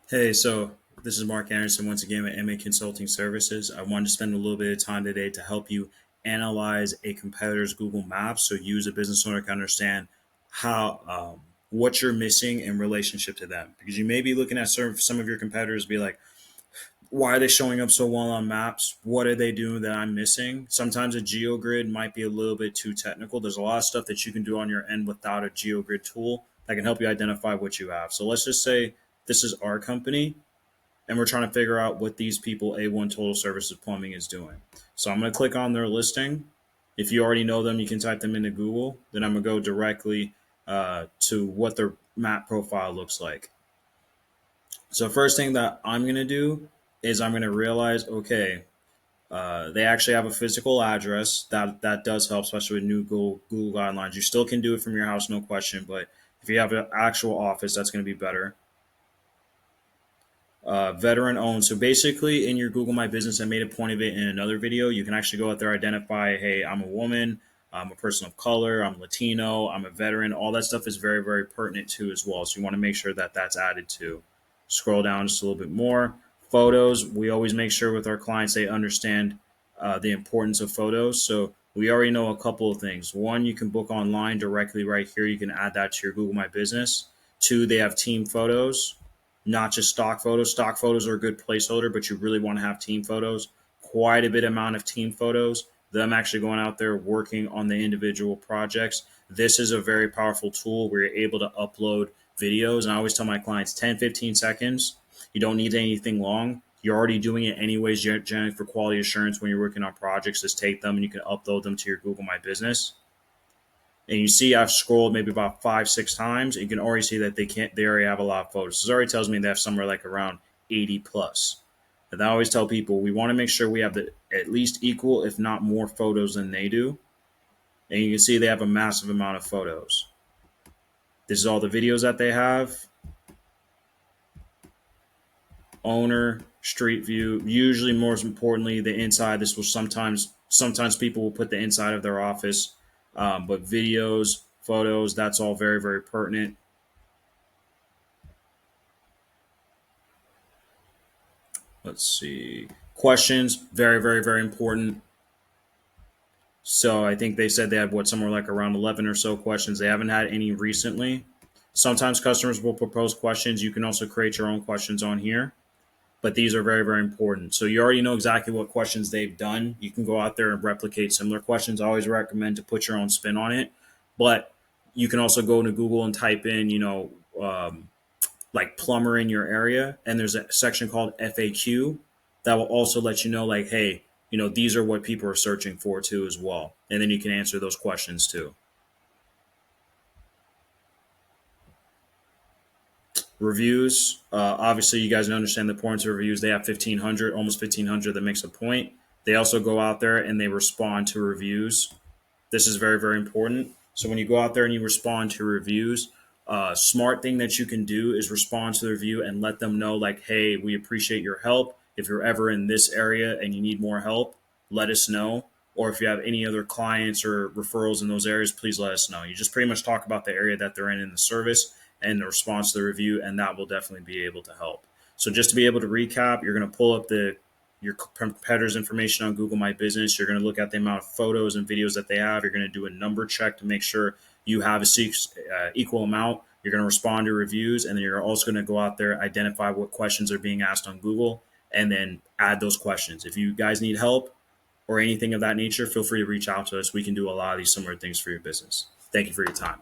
Hey, so this is Mark Anderson once again with MA Consulting Services. I wanted to spend a little bit of time today to help you analyze a competitor's Google Maps so you as a business owner can understand how what you're missing in relationship to them. Because you may be looking at some of your competitors, be like, why are they showing up so well on maps? What are they doing that I'm missing? Sometimes a GeoGrid might be a little bit too technical. There's a lot of stuff that you can do on your end without a GeoGrid tool that can help you identify what you have. So let's just say this is our company and we're trying to figure out what these people, A1 Total Services Plumbing, is doing. So I'm going to click on their listing. If you already know them, you can type them into Google. Then I'm going to go directly to what their map profile looks like. So first thing that I'm going to do is I'm going to realize, okay, they actually have a physical address. That does help, especially with new Google guidelines. You still can do it from your house, no question. But if you have an actual office, that's going to be better. Veteran owned. So basically, in your Google My Business, I made a point of it in another video. You can actually go out there, identify, hey, I'm a woman, I'm a person of color, I'm Latino, I'm a veteran. All that stuff is very, very pertinent too, as well. So you want to make sure that that's added to. Scroll down just a little bit more. Photos. We always make sure with our clients they understand the importance of photos. So we already know a couple of things. One, you can book online directly right here. You can add that to your Google My Business. Two, they have team photos, not just stock photos. Stock photos are a good placeholder, but you really want to have team photos. Quite a bit amount of team photos. Them actually going out there working on the individual projects. This is a very powerful tool where you're able to upload videos. And I always tell my clients 10, 15 seconds. You don't need anything long. You're already doing it anyways, generally for quality assurance when you're working on projects. Just take them and you can upload them to your Google My Business. And you see I've scrolled maybe about 5, 6 times. You can already see that they already have a lot of photos. This already tells me they have somewhere like around 80 plus. And I always tell people we want to make sure we have at least equal, if not more photos than they do. And you can see they have a massive amount of photos. This is all the videos that they have. Owner, street view, usually most importantly, the inside. This will sometimes people will put the inside of their office, but videos, photos, that's all very, very pertinent. Let's see. Questions, very, very, very important. So I think they said they had somewhere like around 11 or so questions. They haven't had any recently. Sometimes customers will propose questions. You can also create your own questions on here, but these are very, very important. So you already know exactly what questions they've done. You can go out there and replicate similar questions. I always recommend to put your own spin on it, but you can also go to Google and type in, like plumber in your area, and there's a section called FAQ that will also let you know, like, hey, these are what people are searching for too as well, and then you can answer those questions too. Reviews, obviously, you guys understand the points of reviews. They have 1,500, almost 1,500 that makes a point. They also go out there and they respond to reviews. This is very, very important. So when you go out there and you respond to reviews, smart thing that you can do is respond to the review and let them know, like, hey, we appreciate your help. If you're ever in this area and you need more help, let us know. Or if you have any other clients or referrals in those areas, please let us know. You just pretty much talk about the area that they're in the service and the response to the review, and that will definitely be able to help. So just to be able to recap, you're going to pull up your competitors' information on Google My Business. You're going to look at the amount of photos and videos that they have. You're going to do a number check to make sure you have a equal amount. You're going to respond to reviews, and then you're also going to go out there, identify what questions are being asked on Google, and then add those questions. If you guys need help or anything of that nature, feel free to reach out to us. We can do a lot of these similar things for your business. Thank you for your time.